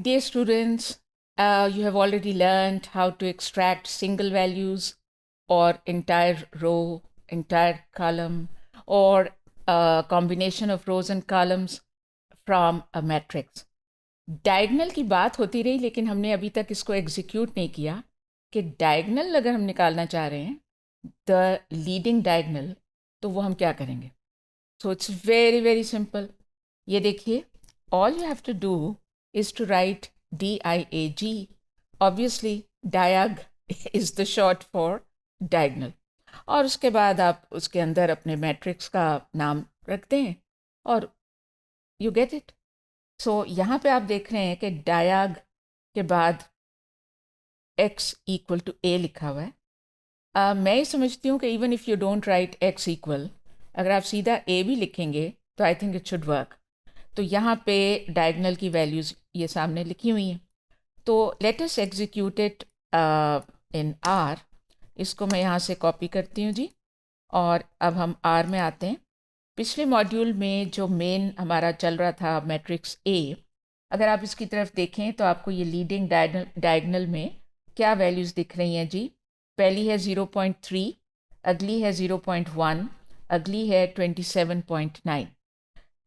Dear students, you have already learned how to extract single values or entire row, entire column, or a combination of rows and columns from a matrix. Diagonal की बात होती रही, लेकिन हमने अभी तक इसको एग्जीक्यूट नहीं किया कि डायगनल अगर हम निकालना चाह रहे हैं, द लीडिंग डायगनल, तो वो हम क्या करेंगे. So it's very very simple. ये देखिए, all you have to do is to write DIAG. Obviously, diag is the short for diagonal. और उसके बाद आप उसके अंदर अपने मैट्रिक्स का नाम रख दें और यू गेट इट. सो यहाँ पे आप देख रहे हैं कि डायग के बाद x इक्वल टू a लिखा हुआ है. मैं ये समझती हूँ कि even if you don't write x equal, अगर आप सीधा a भी लिखेंगे तो I think it should work. तो यहाँ पे डायगनल की वैल्यूज़ ये सामने लिखी हुई हैं. तो let us execute it in R. इसको मैं यहाँ से कॉपी करती हूँ जी, और अब हम R में आते हैं. पिछले मॉड्यूल में जो मेन हमारा चल रहा था मैट्रिक्स A, अगर आप इसकी तरफ देखें तो आपको ये लीडिंग डायगनल में क्या वैल्यूज़ दिख रही हैं जी. पहली है 0.3, अगली है 0.1, अगली है 27.9.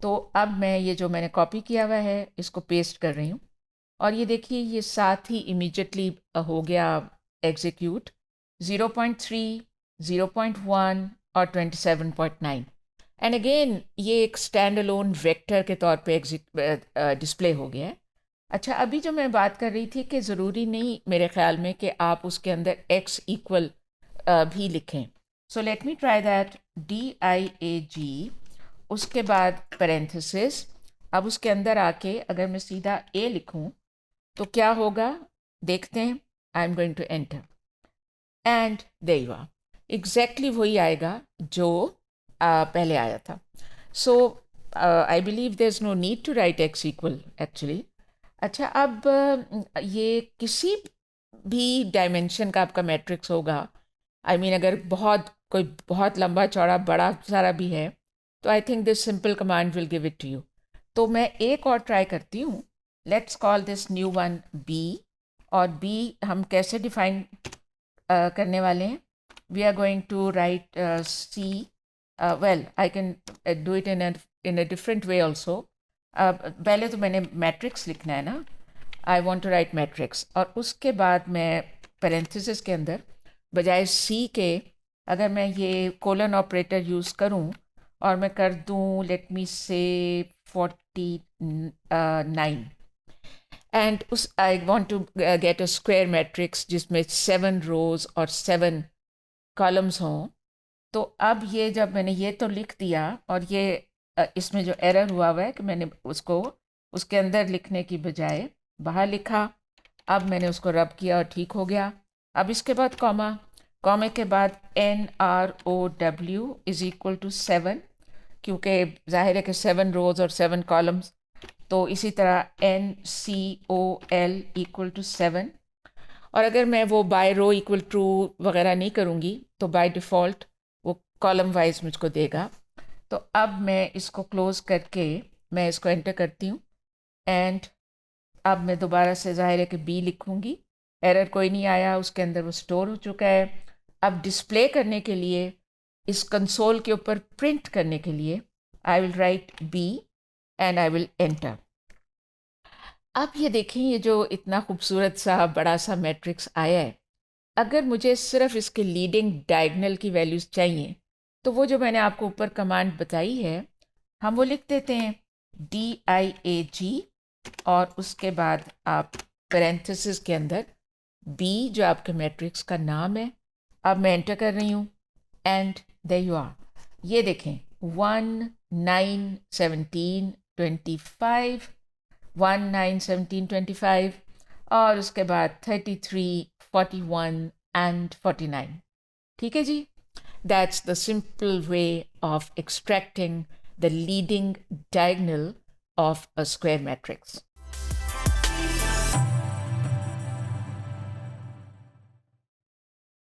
तो अब मैं ये जो मैंने कॉपी किया हुआ है इसको पेस्ट कर रही हूँ, और ये देखिए ये साथ ही इमीडिएटली हो गया एग्जीक्यूट. 0.3, 0.1 और 27.9. एंड अगेन ये एक स्टैंड अलोन वेक्टर के तौर पे डिस्प्ले हो गया है. अच्छा, अभी जो मैं बात कर रही थी कि ज़रूरी नहीं मेरे ख्याल में कि आप उसके अंदर x इक्वल भी लिखें. So let me try that. DIAG, उसके बाद पैरेंथेसिस. अब उसके अंदर आके अगर मैं सीधा a लिखूं तो क्या होगा देखते हैं. I am going to enter and there you are. Exactly वही आएगा जो पहले आया था. So I believe there is no need to write x equal actually. अच्छा, अब ये किसी भी डायमेंशन का आपका मैट्रिक्स होगा. आई मीन अगर कोई बहुत लंबा चौड़ा बड़ा सारा भी है तो I think this simple command will give it to you. तो मैं एक और ट्राई करती हूँ. Let's call this new one B. और B हम कैसे डिफाइन करने वाले हैं. We are going to write C. Well I can do it in a different way also. पहले तो मैंने मैट्रिक्स लिखना है ना. I want to write matrix, और उसके बाद मैं पैरेंथेसिस के अंदर बजाय C के अगर मैं ये कोलन ऑपरेटर यूज़ करूं और मैं कर दूं लेट मी से 49, एंड उस I want to get a square matrix जिसमें 7 रोज और 7 कॉलम्स हों. तो अब ये जब मैंने ये तो लिख दिया, और ये इसमें जो एरर हुआ है कि मैंने उसको उसके अंदर लिखने की बजाय बाहर लिखा. अब मैंने उसको रब किया और ठीक हो गया. अब इसके बाद कॉमे के बाद NROW इज़ इक्वल टू 7, क्योंकि जाहिर है कि 7 रोज़ और 7 कॉलम्स. तो इसी तरह NCOL इक्वल टू 7. और अगर मैं वो बाय रो इक्वल टू वगैरह नहीं करूँगी तो बाय डिफ़ॉल्ट वो कॉलम वाइज मुझको देगा. तो अब मैं इसको क्लोज़ करके मैं इसको एंटर करती हूँ, एंड अब मैं दोबारा से जाहिर है कि B लिखूँगी. एरर कोई नहीं आया, उसके अंदर वो स्टोर हो चुका है. अब डिस्प्ले करने के लिए, इस कंसोल के ऊपर प्रिंट करने के लिए I will write B and I will enter. अब ये देखें, ये जो इतना खूबसूरत सा बड़ा सा मैट्रिक्स आया है, अगर मुझे सिर्फ इसके लीडिंग डायगनल की वैल्यूज़ चाहिए तो वो जो मैंने आपको ऊपर कमांड बताई है हम वो लिख देते हैं DIAG, और उसके बाद आप पैरेंथेसिस के अंदर B जो आपके मैट्रिक्स का नाम है. अब मैं एंटर कर रही हूँ एंड देयर यू आर. ये देखें 1 9 17 25, 1 9 17 25, और उसके बाद 33 41 एंड 49. ठीक है जी. That's the simple way of extracting the leading diagonal of a square matrix.